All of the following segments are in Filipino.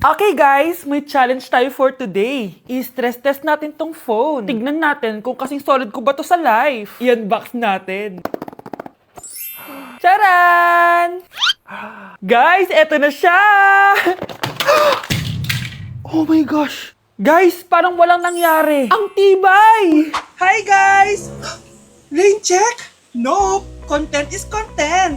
Okay guys, may challenge tayo for today. I-stress test natin tong phone. Tignan natin kung kasing solid ko ba to sa life. I-unbox natin. Charan! Guys, eto na siya! Oh my gosh! Guys, parang walang nangyari. Ang tibay! Hi guys! Lane check? No! Content is content!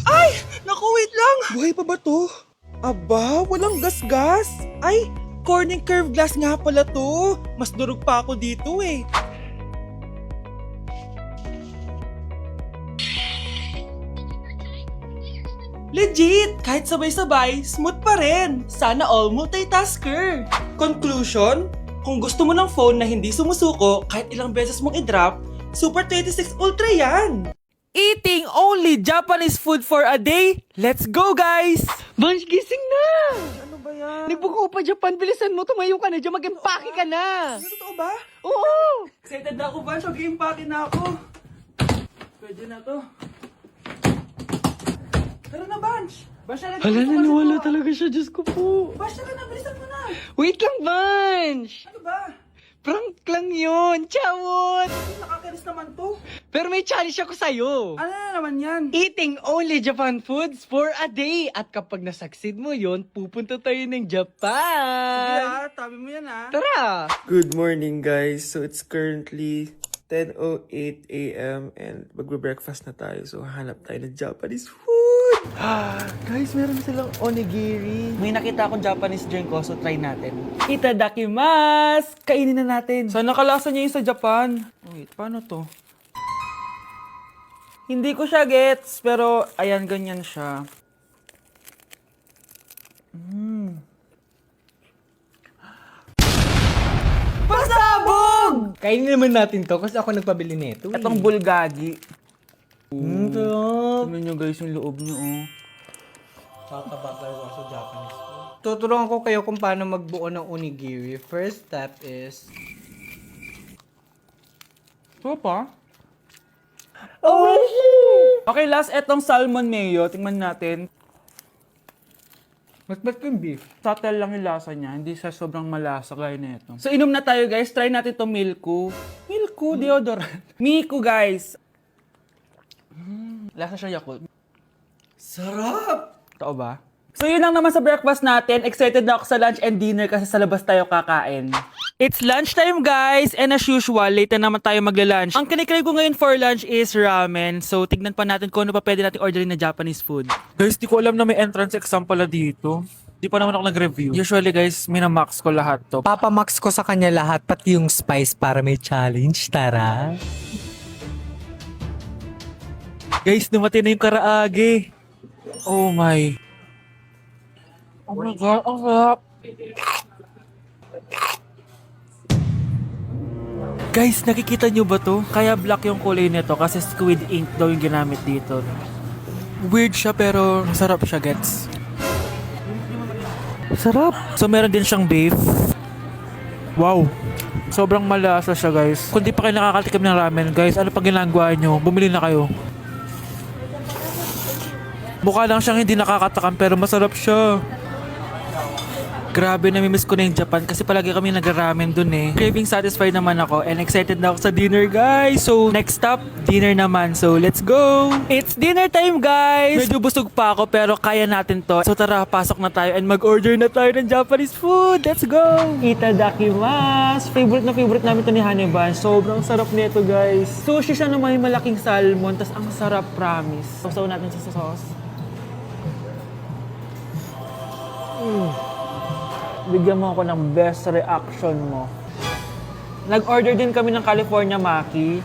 Ay! Naku, wait lang! Buhay pa ba to? Aba, walang gas-gas! Ay, corning curved glass nga pala to! Mas durog pa ako dito eh! Legit! Kahit sabay-sabay, smooth pa rin. Sana all multitasker. Conclusion? Kung gusto mo ng phone na hindi sumusuko kahit ilang beses mong i-drop, Super 26 Ultra yan! Eating only Japanese food for a day? Let's go guys! Vansh, gising na! Ano ba yan? Nagbuko pa Japan, bilisan mo, tumayo ka na dyan, mag-empake ka na! Ano, totoo ba? Oo! Excited na ako, Vansh. Mag-i-impake na ako. Pwede na to. Tara na, Vansh. Vansh, talaga. Hala, naniwala talaga siya, Diyos ko po. Vansh, tara na. Bilisan mo na. Wait lang, Vansh! Ano ba? Prank lang yun, chawot! Nakakainis naman to. Pero may challenge ako sa'yo. Ano na naman yan? Eating only Japan foods for a day. At kapag nasucceed mo yon, pupunta tayo ng Japan. Tabi mo yan Tara! Good morning guys. So it's currently 10:08 a.m. and magbe-breakfast na tayo. So hanap tayo ng Japanese food. Guys, meron silang onigiri. May nakita akong Japanese drink ko, so try natin. Itadakimasu! Kainin na natin. Sana kalasa niya yung sa Japan. Wait, paano to? Hindi ko siya gets, pero ayan, ganyan siya. Pasabog! Kainin naman natin to kasi ako nagpabili nito. Itong bulgagi. Sarap. Tignan nyo guys yung loob nyo, oh. Kakabakal ko sa Japanese food. Tuturuan ko kayo kung paano magbuo ng onigiri. First step is... Ito pa? Okay, last etong salmon mayo. Tingnan natin. Mas ba't yung beef? Subtle lang yung lasa niya. Hindi siya sobrang malasa gaya na ito. So, inom na tayo guys. Try natin itong Milku. Milku, deodorant. Miku guys. Lasa siya Yakult. Sarap! Totoo ba? So, yun lang naman sa breakfast natin. Excited na ako sa lunch and dinner kasi sa labas tayo kakain. It's lunchtime guys! And as usual, late na naman tayo magla-lunch. Ang kinikrave ko ngayon for lunch is ramen. So, tignan pa natin kung ano pa pwede natin orderin na Japanese food. Guys, di ko alam na may entrance exam pala dito. Di pa naman ako nag-review. Usually guys, minamax ko lahat to. Papamax ko sa kanya lahat, pati yung spice para may challenge. Tara! Guys, dumating na yung karaage. Oh my. Oh my God, ang sarap. Guys, nakikita nyo ba to? Kaya black yung kulay nito kasi squid ink daw yung ginamit dito. Weird siya pero masarap siya, gets. Sarap. So meron din siyang beef. Wow. Sobrang malasa siya, guys. Kung di pa kayo nakakatikim ng ramen, guys, ano pang ginagawa nyo? Bumili na kayo. Mukha lang siyang hindi nakakatakam pero masarap siya. Grabe, namimiss ko na yung Japan kasi palagi kami nag-ramen dun eh. Craving satisfied naman ako and excited na ako sa dinner guys. So next stop, dinner naman. So let's go! It's dinner time guys! Medyo busog pa ako pero kaya natin to. So tara, pasok na tayo and mag-order na tayo ng Japanese food. Let's go! Itadakimasu! Favorite namin to ni Haneban. Sobrang sarap nito guys. Sushi siya na may malaking salmon. Tas ang sarap, promise. Sausaw natin sa sauce. Bigyan mo ako ng best reaction mo. Nag-order din kami ng California Maki.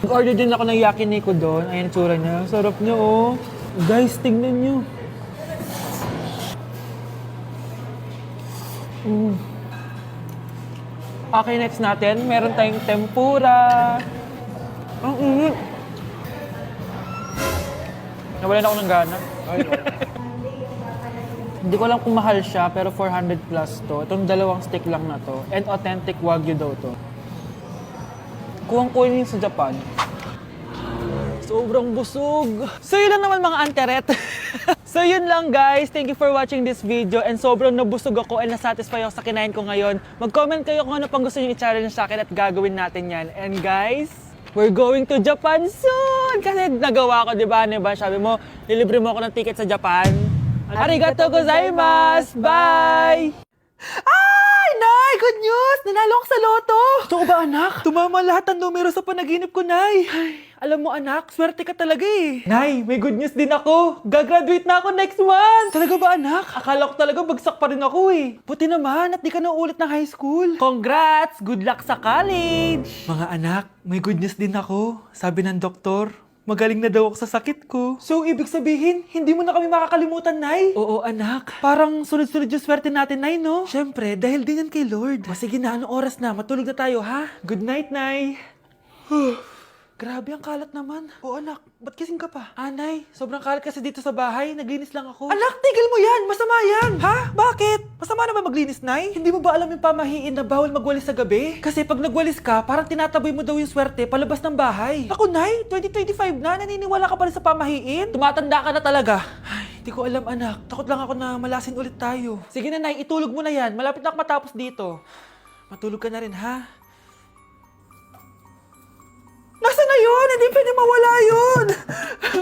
Nag-order din ako ng yakiniku doon. Ayan ang tsura niya. Sarap niya, oh. Guys, tignan niyo. Okay, next natin. Meron tayong tempura. Ang init. Nawalan ako ng gana. Hindi ko alam kung mahal siya, pero 400 plus to. Itong dalawang stick lang na to. And authentic Wagyu daw to. Kuwang kunin sa Japan. Sobrang busog. So yun lang naman mga anteret. So yun lang guys. Thank you for watching this video. And sobrang nabusog ako and nasatisfy ako sa kinain ko ngayon. Mag-comment kayo kung ano pang gusto nyo i-challenge sa akin at gagawin natin yan. And guys, we're going to Japan soon! Kasi nagawa ko, di ba? Sabi mo, lilibre mo ako ng ticket sa Japan. Arigato gozaimasu! Bye! Ay! Nay! Good news! Nanalo ako sa loto! Totoo ba, anak? Tumama lahat ng numero sa panaginip ko, Nay. Ay, alam mo, anak, swerte ka talaga eh. Nay, may good news din ako. Gagraduate na ako next month. Talaga ba, anak? Akala ko talaga bagsak pa rin ako eh. Buti naman at di ka na ulit ng high school. Congrats! Good luck sa college! Mga anak, may good news din ako. Sabi ng doktor, magaling na daw ako sa sakit ko. So, ibig sabihin, hindi mo na kami makakalimutan, Nay? Oo, anak. Parang sunod-sunod yung swerte natin, Nay, no? Siyempre, dahil din yan kay Lord. O sige na, anong oras na? Matulog na tayo, ha? Good night, Nay. Grabe, ang kalat naman. O anak, ba't kising ka pa? Nay, sobrang kalat kasi dito sa bahay. Naglinis lang ako. Anak, tigil mo yan! Masama yan! Ha? Bakit? Masama na ba maglinis, Nay? Hindi mo ba alam yung pamahiin na bawal magwalis sa gabi? Kasi pag nagwalis ka, parang tinataboy mo daw yung swerte palabas ng bahay. Ako, Nay, 2025 na, naniniwala ka pa rin sa pamahiin? Tumatanda ka na talaga. Ay, hindi ko alam, anak. Takot lang ako na malasin ulit tayo. Sige na, Nay, itulog mo na yan. Malapit na ako matapos dito. Matulog ka na rin, ha? Nasaan na yun? Hindi pwede mawala yun!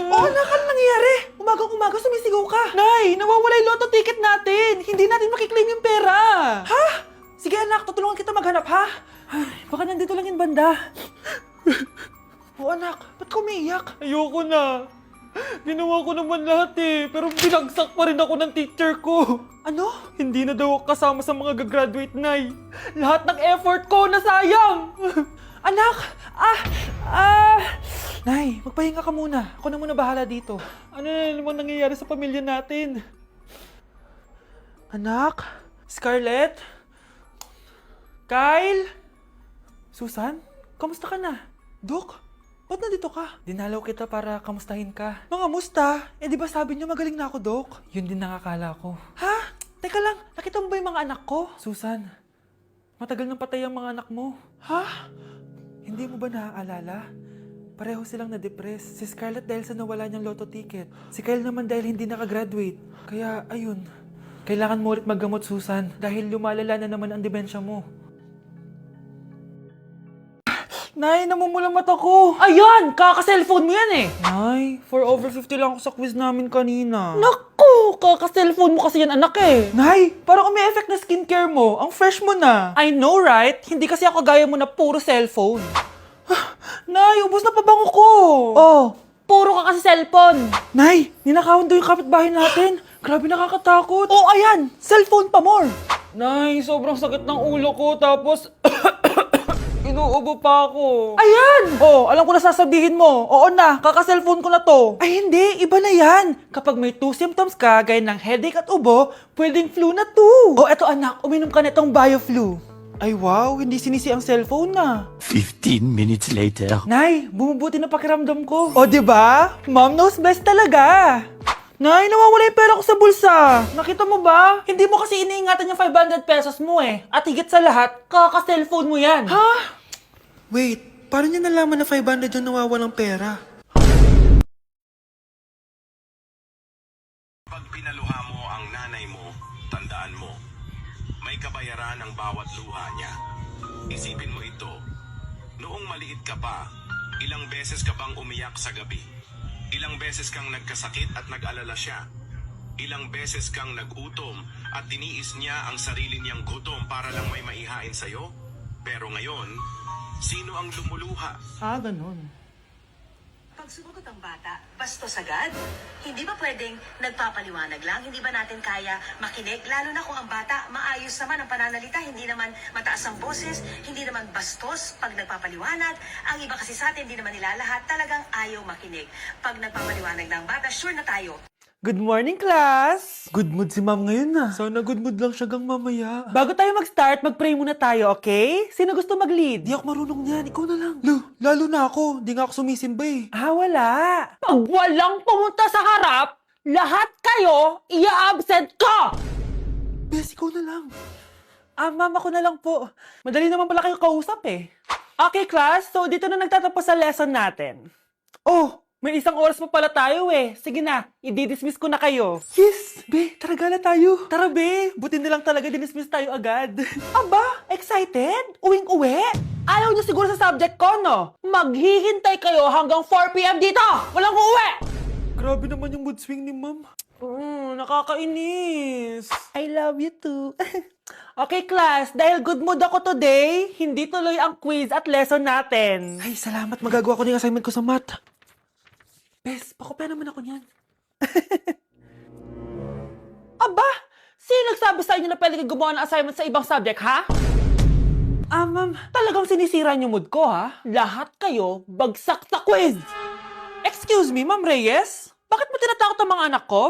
Anak, ano nangyayari? Umagang-umaga sumisigaw ka. Nay, nawawala yung lotto ticket natin. Hindi natin makiklaim yung pera. Ha? Sige anak, tutulungan kita maghanap, ha? Ay, baka nandito lang yung banda. Anak, ba't ka umiiyak? Ayoko na. Ginawa ko naman lahat eh, pero binagsak pa rin ako ng teacher ko. Ano? Hindi na daw ako kasama sa mga gagraduate, Nay. Lahat ng effort ko nasayang. Anak! Nay, magpahinga ka muna. Ako na muna bahala dito. Ano na naman nangyayari sa pamilya natin? Anak? Scarlett? Kyle? Susan? Kamusta ka na? Dok? Ba't nandito ka? Dinalaw kita para kamustahin ka. Mga musta? Eh di ba sabi niyo magaling na ako, Dok? Yun din nakakala ko. Ha? Teka lang, nakita mo ba yung mga anak ko? Susan, matagal nang patay ang mga anak mo. Ha? Hindi mo ba naaalala? Pareho silang na-depress. Si Scarlett dahil sa nawala niyang lotto ticket. Si Kyle naman dahil hindi nakagraduate. Kaya, ayun. Kailangan mo ulit maggamot, Susan. Dahil lumalala na naman ang demensya mo. Nay, namumulang mata ko. Ayan! Kaka-cellphone mo yan eh. Nay, 4 over 50 lang ako sa quiz namin kanina. Naku! Kaka-cellphone mo kasi yan, anak eh. Nay, parang may effect na skincare mo. Ang fresh mo na. I know, right? Hindi kasi ako gaya mo na puro cellphone. Nay, ubos na pabango ko. Oh, puro ka kasi cellphone. Nay, ninakawan daw yung kapitbahay natin. Grabe nakakatakot. Oh, ayan! Cellphone pa more. Nay, sobrang sakit ng ulo ko tapos... Inuubo pa ako. Ayan! Oh, alam ko na sasabihin mo. Oo na, kaka-cellphone ko na to. Ay hindi, iba na yan. Kapag may 2 symptoms ka, gaya ng headache at ubo, pwedeng flu na to. Oh, eto anak, uminom ka na itong BioFlu. Ay wow, hindi sinisi ang cellphone na. 15 minutes later. Nay, bumubuti na pakiramdam ko. O, diba? Mom knows best talaga. Nay, nawawala yung pera ko sa bulsa. Nakita mo ba? Hindi mo kasi iniingatan yung 500 pesos mo eh. At higit sa lahat, kaka-cellphone mo yan. Ha? Wait, paano niya nalaman na 500 yung nawawalang pera? Pag pinaluha mo ang nanay mo, tandaan mo, may kabayaran ang bawat luha niya. Isipin mo ito, noong maliit ka pa, ilang beses ka bang umiyak sa gabi? Ilang beses kang nagkasakit at nag-alala siya? Ilang beses kang nagutom at tiniis niya ang sarili niyang gutom para lang may maihain sa'yo? Pero ngayon, sino ang lumuluha? Ganun. Pag sumagot ang bata, bastos agad? Hindi ba pwedeng nagpapaliwanag lang? Hindi ba natin kaya makinig? Lalo na kung ang bata, maayos naman ang pananalita, hindi naman mataas ang boses, hindi naman bastos pag nagpapaliwanag. Ang iba kasi sa atin, hindi naman nila lahat talagang ayaw makinig. Pag nagpapaliwanag ng bata, sure na tayo. Good morning, class! Good mood si ma'am ngayon na. Sana good mood lang siya gang mamaya. Bago tayo mag-start, mag-pray muna tayo, okay? Sino gusto mag-lead? Di ako marunong niyan, ikaw na lang. Lalo na ako, di nga ako sumisimba eh. Wala. Pag walang pumunta sa harap, lahat kayo i-absent ko! Bes, ikaw na lang. Mama ko na lang po. Madali naman pala kayo kausap eh. Okay, class. So, dito na nagtatapos sa lesson natin. Oh, May 1 oras pa pala tayo eh. Sige na, i-dismiss ko na kayo. Yes! Be, tara gala tayo. Tara be, buti na lang talaga dinismiss tayo agad. Aba, excited? Uwing-uwi? Ayaw niyo siguro sa subject ko, no? Maghihintay kayo hanggang 4 p.m. dito! Walang uuwi! Grabe naman yung mood swing ni ma'am. Nakakainis. I love you too. Okay, class. Dahil good mood ako today, hindi tuloy ang quiz at lesson natin. Ay, salamat. Magagawa ko na yung assignment ko sa math. Bes, pakopya naman ako niyan. Aba! Sino nagsabi sa inyo na pwede kayo gumawa ng assignment sa ibang subject, ha? Ma'am, talagang sinisira niyo mood ko, ha? Lahat kayo bagsak sa quiz! Excuse me, Ma'am Reyes? Bakit mo tinatakot ang mga anak ko?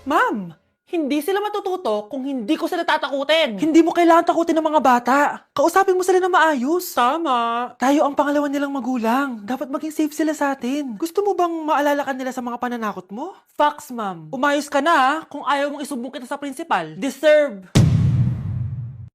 Ma'am, hindi sila matututo kung hindi ko sila tatakutin. Hindi mo kailangan takutin ng mga bata. Kausapin mo sila na maayos. Tama. Tayo ang pangalawa nilang magulang. Dapat maging safe sila sa atin. Gusto mo bang maalala ka nila sa mga pananakot mo? Facts, ma'am. Umayos ka na, ha? Kung ayaw mong isumbong kita sa principal. Deserve.